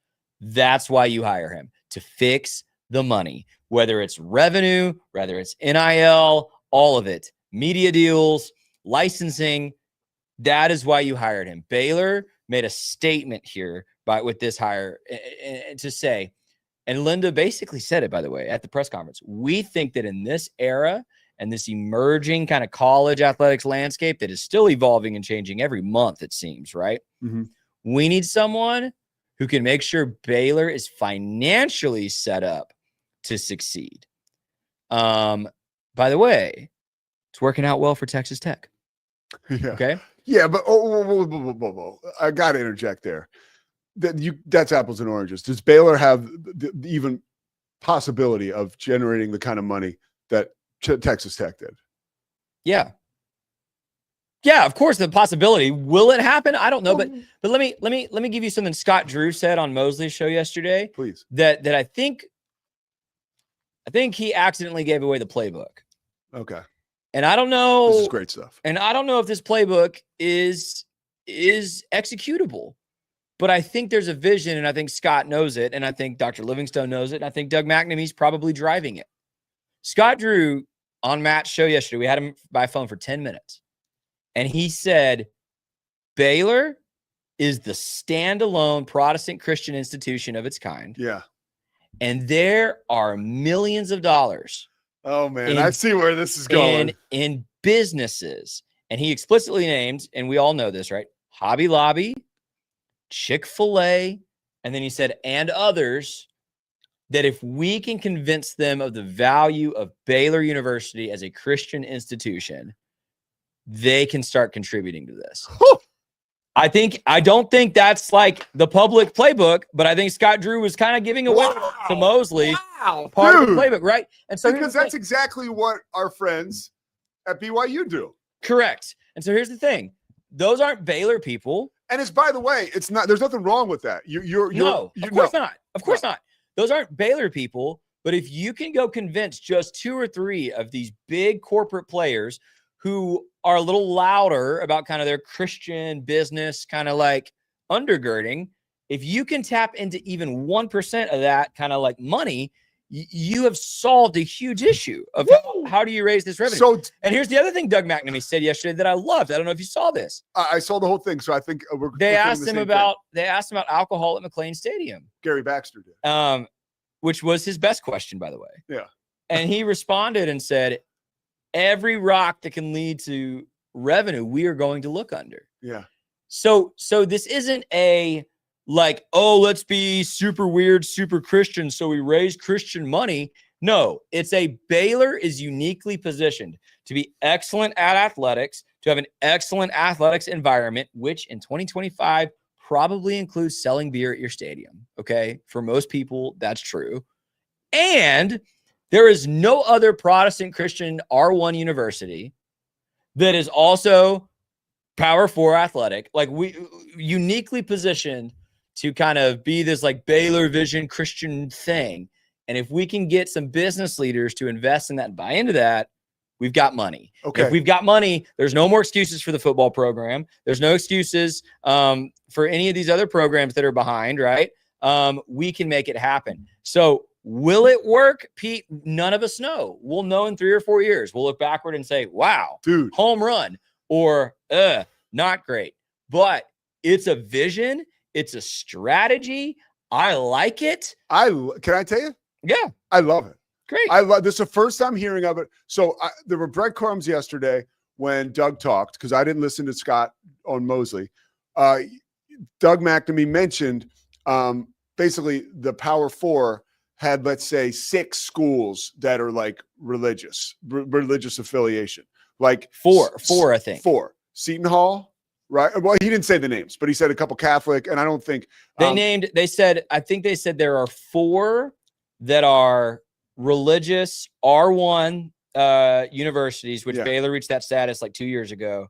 That's why you hire him, to fix the money, whether it's revenue, whether it's NIL, all of it, media deals, licensing. That is why you hired him. Baylor made a statement here with this hire to say, and Linda basically said it, by the way, at the press conference. We think that in this era and this emerging kind of college athletics landscape that is still evolving and changing every month, it seems, right? Mm-hmm. We need someone who can make sure Baylor is financially set up to succeed. By the way, it's working out well for Texas Tech. Yeah. Okay. Yeah, but I got to interject there. That's apples and oranges. Does Baylor have the even possibility of generating the kind of money that Texas Tech did? Yeah. Yeah, of course, the possibility. Will it happen? I don't know, but let me give you something Scott Drew said on Mosley's show yesterday. Please. That I think I think he accidentally gave away the playbook. Okay. And I don't know. This is great stuff. And I don't know if this playbook is executable. But I think there's a vision, and I think Scott knows it, and I think Dr. Livingstone knows it, and I think Doug McNamee's probably driving it. Scott Drew on Matt's show yesterday, we had him by phone for 10 minutes, and he said Baylor is the standalone Protestant Christian institution of its kind. Yeah. And there are millions of dollars. Oh, man. I see where this is going. In businesses. And he explicitly named, and we all know this, right? Hobby Lobby, Chick-fil-A, and then he said, and others, that if we can convince them of the value of Baylor University as a Christian institution, they can start contributing to this. I don't think that's like the public playbook, but I think Scott Drew was kind of giving away to Mosley part of the playbook, right? And so because that's exactly what our friends at BYU do. Correct. And so here's the thing. Those aren't Baylor people. And it's, by the way, it's not, there's nothing wrong with that. Of course not. Of course not. Those aren't Baylor people. But if you can go convince just 2 or 3 of these big corporate players who are a little louder about kind of their Christian business, kind of like undergirding, if you can tap into even 1% of that kind of like money, you have solved a huge issue of how do you raise this revenue. So, and here's the other thing Doug McNamee said yesterday that I loved. I don't know if you saw this. I saw the whole thing, so I think they asked him about alcohol at McLean Stadium. Gary Baxter did. Which was his best question, by the way. Yeah. And he responded and said, every rock that can lead to revenue, we are going to look under. Yeah. So this isn't a like, oh, let's be super weird, super Christian, so we raise Christian money. No, it's a Baylor is uniquely positioned to be excellent at athletics, to have an excellent athletics environment, which in 2025 probably includes selling beer at your stadium. Okay. For most people, that's true. And there is no other Protestant Christian R1 university that is also Power 4 athletic, like we uniquely positioned to kind of be this like Baylor vision Christian thing. And if we can get some business leaders to invest in that and buy into that, we've got money. Okay. If we've got money, there's no more excuses for the football program. There's no excuses for any of these other programs that are behind, right? We can make it happen. So will it work, Pete? None of us know. We'll know in 3 or 4 years. We'll look backward and say, wow, dude, home run, or not great. But it's a vision. It's a strategy. I like it. Can I tell you? Yeah. I love it. Great. I love this. Is the first time hearing of it. So there were breadcrumbs yesterday when Doug talked, because I didn't listen to Scott on Mosley. Doug McNamee mentioned basically the Power 4 had, let's say, 6 schools that are like religious affiliation. Like four, I think. 4. Seton Hall, right? Well, he didn't say the names, but he said a couple Catholic, and I don't think I think they said there are 4 that are religious R1 universities, which Baylor reached that status like 2 years ago,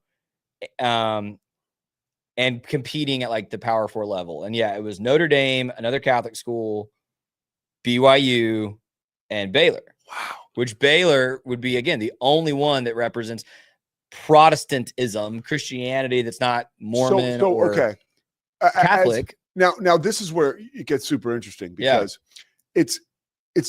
and competing at like the Power 4 level. And yeah, it was Notre Dame, another Catholic school, BYU, and Baylor. Wow. Which Baylor would be, again, the only one that represents Protestantism, Christianity that's not Mormon or Catholic. Now this is where it gets super interesting, because it's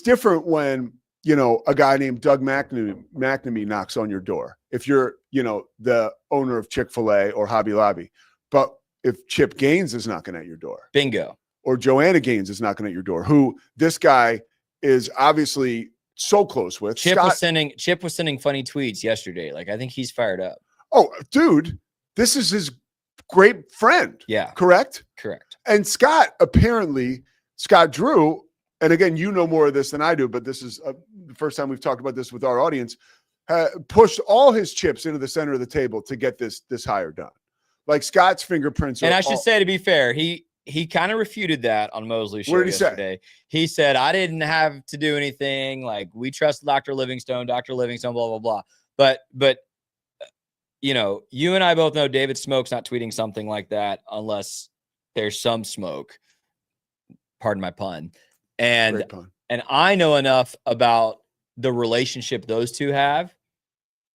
different when, a guy named Doug McNamee knocks on your door. If you're, the owner of Chick-fil-A or Hobby Lobby. But if Chip Gaines is knocking at your door. Bingo. Or Joanna Gaines is knocking at your door, who this guy is obviously so close with. Chip was sending funny tweets yesterday. Like, I think he's fired up. Oh, dude, this is his great friend. Yeah. Correct? Correct. And Scott Drew, and again, you know more of this than I do, but this is the first time we've talked about this with our audience, pushed all his chips into the center of the table to get this hire done. Like, Scott's fingerprints. And I should say, to be fair, he kind of refuted that on Mosley's show yesterday. He said, I didn't have to do anything. Like, we trust Dr. Livingstone, blah, blah, blah. But you and I both know David Smoke's not tweeting something like that unless there's some smoke. Pardon my pun. And And I know enough about the relationship those two have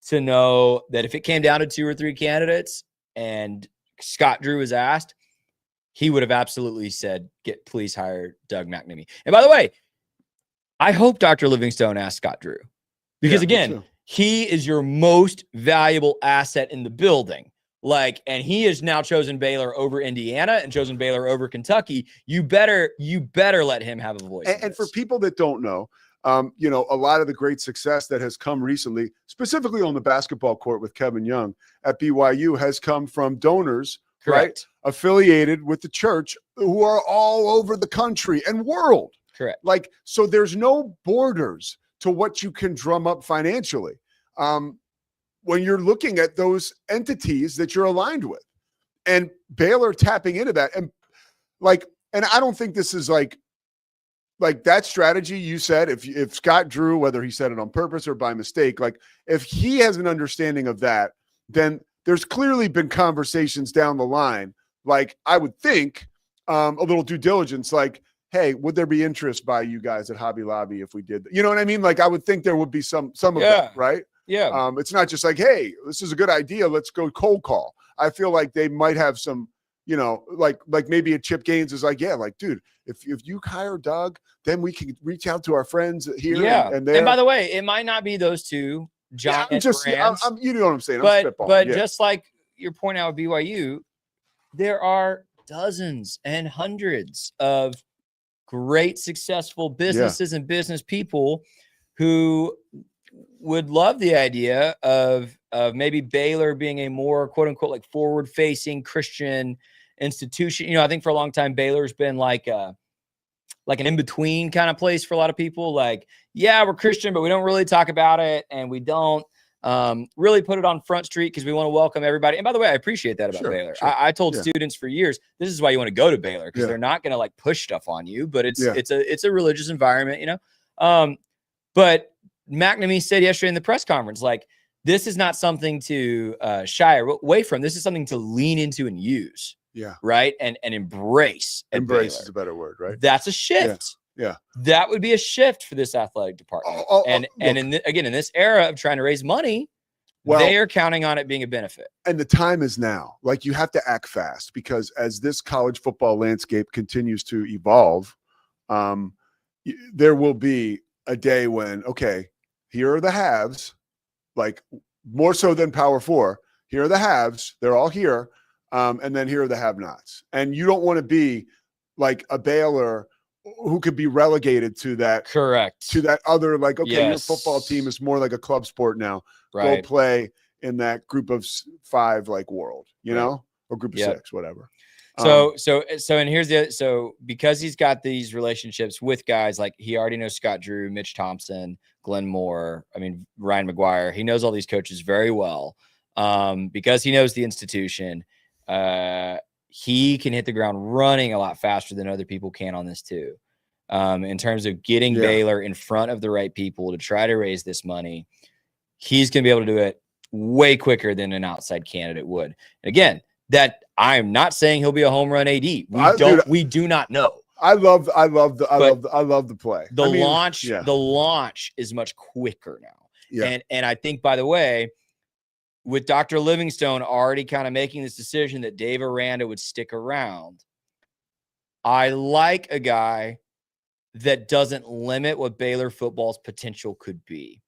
to know that if it came down to 2 or 3 candidates and Scott Drew was asked, he would have absolutely said, please hire Doug McNamee. And by the way, I hope Dr. Livingstone asked Scott Drew because again, he is your most valuable asset in the building. Like, and he has now chosen Baylor over Indiana and chosen Baylor over Kentucky. You better let him have a voice. And for people that don't know, you know, a lot of the great success that has come recently, specifically on the basketball court with Kevin Young at BYU, has come from donors, right? Affiliated with the church who are all over the country and world. Correct. Like, so there's no borders to what you can drum up financially. When you're looking at those entities that you're aligned with, and Baylor tapping into that, and I don't think this is like that strategy you said. If Scott Drew, whether he said it on purpose or by mistake, like if he has an understanding of that, then there's clearly been conversations down the line. Like I would think a little due diligence, like, hey, would there be interest by you guys at Hobby Lobby if we did that? You know what I mean? Like I would think there would be some of that, right? Yeah. It's not just like, hey, this is a good idea, let's go cold call. I feel like they might have some, you know, like maybe a Chip Gaines is like, yeah, like, dude, if you hire Doug, then we can reach out to our friends here and there. And by the way, it might not be those two giant brands. You know what I'm saying? But just like your point out with BYU, there are dozens and hundreds of great, successful businesses and business people who would love the idea of maybe Baylor being a more quote unquote like forward facing Christian institution. You know, I think for a long time Baylor's been like an in-between kind of place for a lot of people. Like, yeah, we're Christian, but we don't really talk about it, and we don't really put it on Front Street because we want to welcome everybody. And by the way, I appreciate that about Baylor. I told students for years, this is why you want to go to Baylor, because they're not going to like push stuff on you, but it's a religious environment, you know. But McNamee said yesterday in the press conference, like, this is not something to shy away from. This is something to lean into and use. Yeah. Right. And embrace. Embrace is a better word, right? That's a shift. Yeah. That would be a shift for this athletic department. And in this era of trying to raise money, they are counting on it being a benefit. And the time is now. Like, you have to act fast, because as this college football landscape continues to evolve, there will be a day when, okay, here are the haves, like more so than Power Four. Here are the haves. They're all here. And then here are the have-nots. And you don't want to be like a Baylor who could be relegated to that. Correct. To that other, like, okay, your football team is more like a club sport now. Right. Go play in that group of 5, like, world, you know, or group of 6, whatever. So and here's so because he's got these relationships with guys, like he already knows Scott Drew, Mitch Thompson, Glenn Moore, Ryan McGuire. He knows all these coaches very well. Because he knows the institution, he can hit the ground running a lot faster than other people can on this too. In terms of getting Baylor in front of the right people to try to raise this money, he's going to be able to do it way quicker than an outside candidate would. And again, that I'm not saying he'll be a home run AD. We do not know. I love the play. The launch is much quicker now. Yeah. And I think, by the way, with Dr. Livingstone already kind of making this decision that Dave Aranda would stick around, I like a guy that doesn't limit what Baylor football's potential could be.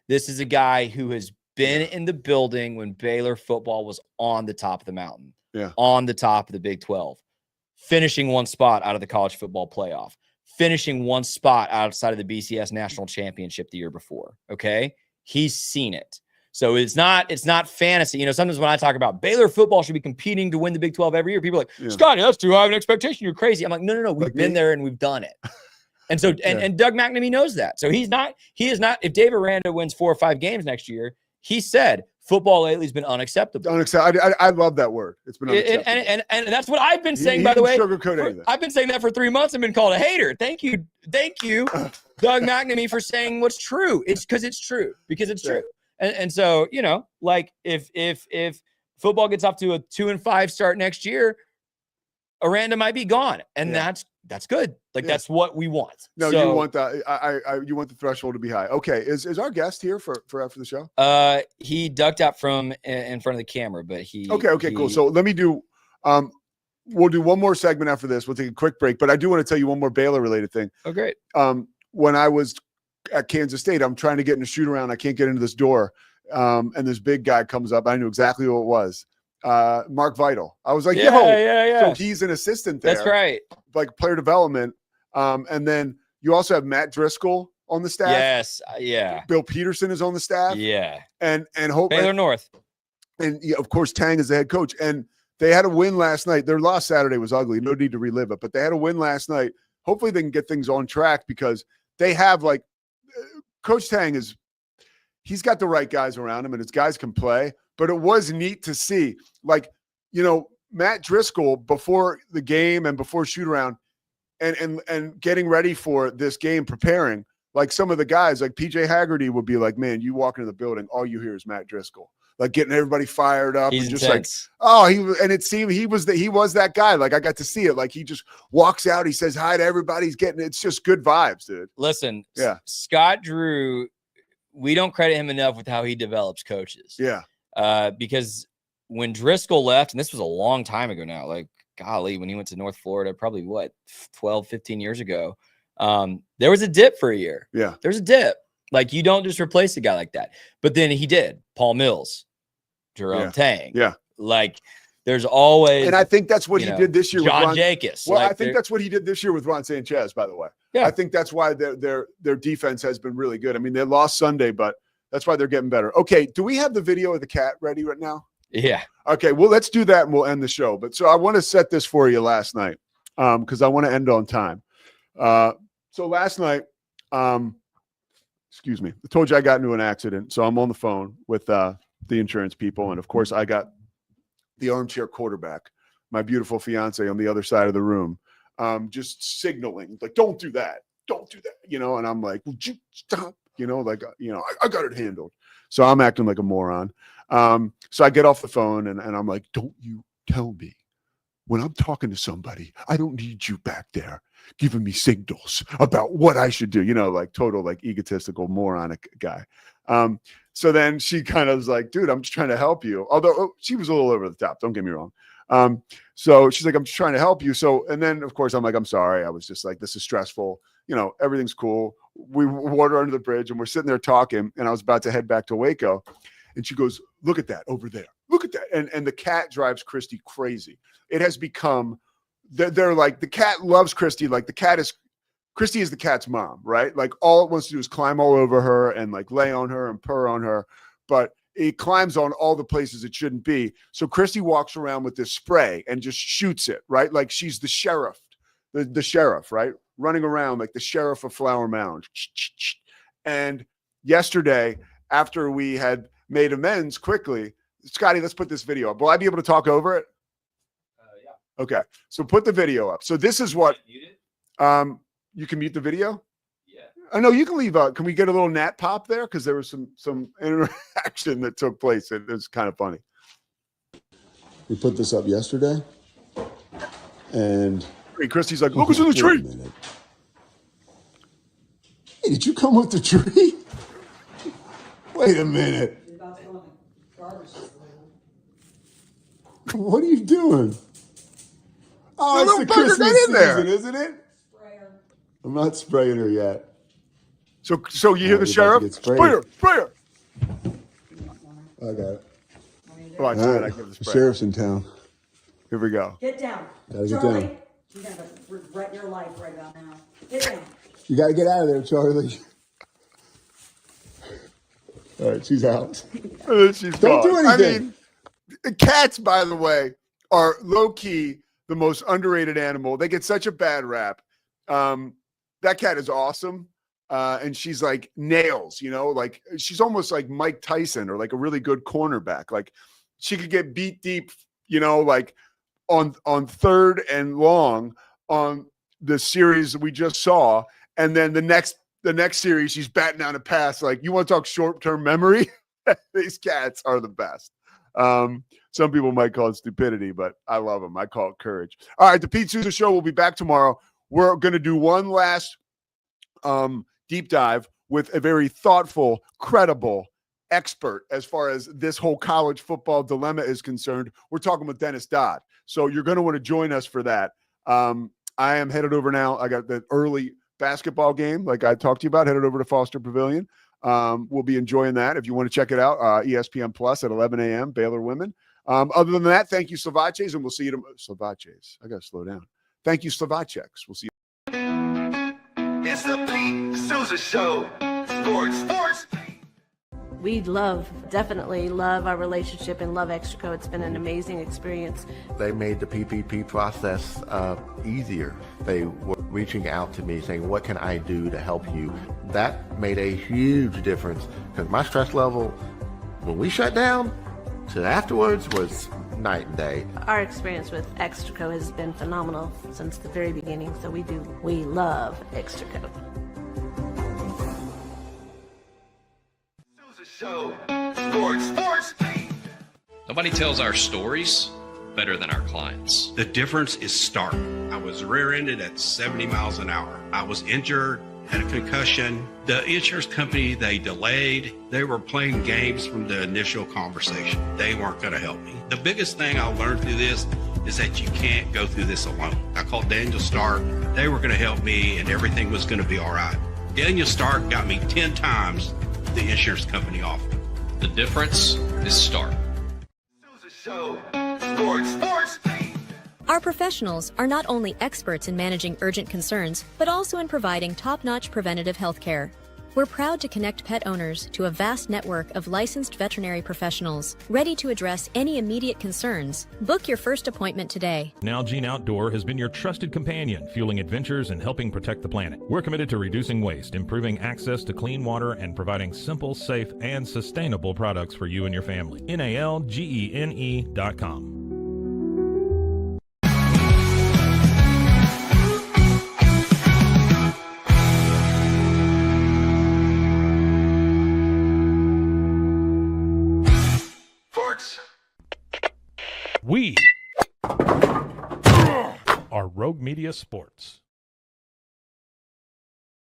This is a guy who has been in the building when Baylor football was on the top of the mountain, on the top of the Big 12, finishing one spot out of the college football playoff, finishing one spot outside of the BCS national championship the year before. Okay. He's seen it. So it's not fantasy. You know, sometimes when I talk about Baylor football should be competing to win the Big 12 every year, people are like, Scotty, that's too high of an expectation. You're crazy. I'm like, no. We've been there and we've done it. And so, and Doug McNamee knows that. So he is not, if Dave Aranda wins 4 or 5 games next year, he said football lately has been unacceptable. I love that word. It's been unacceptable. And that's what I've been saying, by the way. Anything. I've been saying that for 3 months and been called a hater. Thank you, Doug McNamee, for saying what's true. It's because it's true. True. And so, you know, like if football gets off to a 2-5 start next year, Aranda might be gone. And that's that's good. Like Yeah. that's what we want. No, So, you want you want the threshold to be high. Okay, is our guest here for after the show? he ducked out from in front of the camera, but Okay, cool. So let me do. We'll do one more segment after this. We'll take a quick break, but I do want to tell you one more Baylor related thing. Oh, great. When I was at Kansas State, I'm trying to get in a shoot around. I can't get into this door, and this big guy comes up. I knew exactly who it was. Mark Vital. I was like, yeah. So he's an assistant there. That's right. Like player development. And then you also have Matt Driscoll on the staff. Yes. Yeah. Bill Peterson is on the staff. Yeah. And Hope Baylor North. And yeah, of course, Tang is the head coach. And they had a win last night. Their loss Saturday was ugly. No need to relive it, but they had a win last night. Hopefully they can get things on track because they have like Coach Tang he's got the right guys around him and his guys can play, but it was neat to see Matt Driscoll before the game and before shoot around and getting ready for this game, preparing like some of the guys like PJ Haggerty would be like, man, you walk into the building, all you hear is Matt Driscoll. Like getting everybody fired up. He's and just intense. it seemed he was that guy. Like I got to see it. Like he just walks out, he says hi to everybody. It's just good vibes, dude. Listen, yeah. Scott Drew, we don't credit him enough with how he develops coaches. Yeah. Because when Driscoll left, and this was a long time ago now, like golly, when he went to North Florida, probably 12, 15 years ago, there was a dip for a year. Yeah. There's a dip. Like you don't just replace a guy like that. But then he did. Paul Mills, Jerome Tang. Yeah. Like there's always, and I think that's what he did this year John with Ron Jacobs. Well, like I think that's what he did this year with Ron Sanchez, by the way. Yeah. I think that's why their defense has been really good. I mean, they lost Sunday, but that's why they're getting better. Okay, do we have the video of the cat ready right now? Yeah. Okay, well, let's do that and we'll end the show. But so I want to set this for you last night because I want to end on time. So last night, excuse me, I told you I got into an accident. So I'm on the phone with the insurance people. And of course, I got the armchair quarterback, my beautiful fiance on the other side of the room, just signaling, like, don't do that. Don't do that. And I'm like, would you stop? I got it handled. So I'm acting like a moron. So I get off the phone and I'm like, don't you tell me when I'm talking to somebody, I don't need you back there giving me signals about what I should do, like total, like egotistical moronic guy. So then she kind of was like, dude, I'm just trying to help you. Although she was a little over the top. Don't get me wrong. So she's like, I'm just trying to help you. So, and then of course I'm like, I'm sorry. I was just like, this is stressful. Everything's cool. We water under the bridge and we're sitting there talking and I was about to head back to Waco. And she goes, look at that over there. Look at that. And the cat drives Christy crazy. It has become, they're like, the cat loves Christy. Like Christy is the cat's mom, right? Like all it wants to do is climb all over her and like lay on her and purr on her. But it climbs on all the places it shouldn't be. So Christy walks around with this spray and just shoots it, right? Like she's the sheriff, the sheriff, right? Running around like the sheriff of Flower Mound. And yesterday, after we had made amends quickly, Scotty, let's put this video up. Will I be able to talk over it? Yeah. Okay. So put the video up. So this is what you can mute the video. Yeah. I know you can leave out. Can we get a little Nat pop there? Because there was some interaction that took place. It was kind of funny. We put this up yesterday. And Christy's like, look what's in the tree. Hey, did you come with the tree? Wait a minute. What are you doing? Oh, it's the Christmas season, isn't it? Sprayer. I'm not spraying her yet. So you hear the sheriff? Sprayer. I got it. Oh, I give the sheriff's in town. Here we go. Get down. Gotta get Charlie, down. you're going to regret your life right about now. Get down. You got to get out of there, Charlie. All right, she's out. She's Don't do anything. I mean, cats, by the way, are low-key the most underrated animal. They get such a bad rap. That cat is awesome. And she's like nails, like she's almost like Mike Tyson or like a really good cornerback. Like she could get beat deep, like on third and long on the series we just saw. And then the next series, she's batting down a pass. Like, you want to talk short-term memory? These cats are the best. Some people might call it stupidity, but I love them. I call it courage. All right, the Pete Sousa Show will be back tomorrow. we're going to do one last deep dive with a very thoughtful, credible expert as far as this whole college football dilemma is concerned. We're talking with Dennis Dodd. So you're going to want to join us for that. I am headed over now. I got the early basketball game, like I talked to you about, headed over to Foster Pavilion. We'll be enjoying that. If you want to check it out, ESPN Plus at 11 a.m., Baylor women. Other than that, thank you, Slovaches, and we'll see you tomorrow. Slovaches. I got to slow down. Thank you, Slovaceks. We'll see you. It's the Pete Sousa Show. Sports. We definitely love our relationship and love Extraco. It's been an amazing experience. They made the PPP process easier. They were reaching out to me saying, what can I do to help you? That made a huge difference because my stress level, when we shut down, to afterwards was night and day. Our experience with Extraco has been phenomenal since the very beginning, so we love Extraco. Show. Sports. Nobody tells our stories better than our clients. The difference is stark. I was rear-ended at 70 miles an hour. I was injured, had a concussion. The insurance company, they delayed. They were playing games from the initial conversation. They weren't going to help me. The biggest thing I learned through this is that you can't go through this alone. I called Daniel Stark. They were going to help me and everything was going to be all right. Daniel Stark got me 10 times the insurance company offered. The difference is stark. Show. Sports. Our professionals are not only experts in managing urgent concerns, but also in providing top-notch preventative health care. We're proud to connect pet owners to a vast network of licensed veterinary professionals, ready to address any immediate concerns. Book your first appointment today. Nalgene Outdoor has been your trusted companion, fueling adventures and helping protect the planet. We're committed to reducing waste, improving access to clean water, and providing simple, safe, and sustainable products for you and your family. NALGENE.com. We are Rogue Media Sports.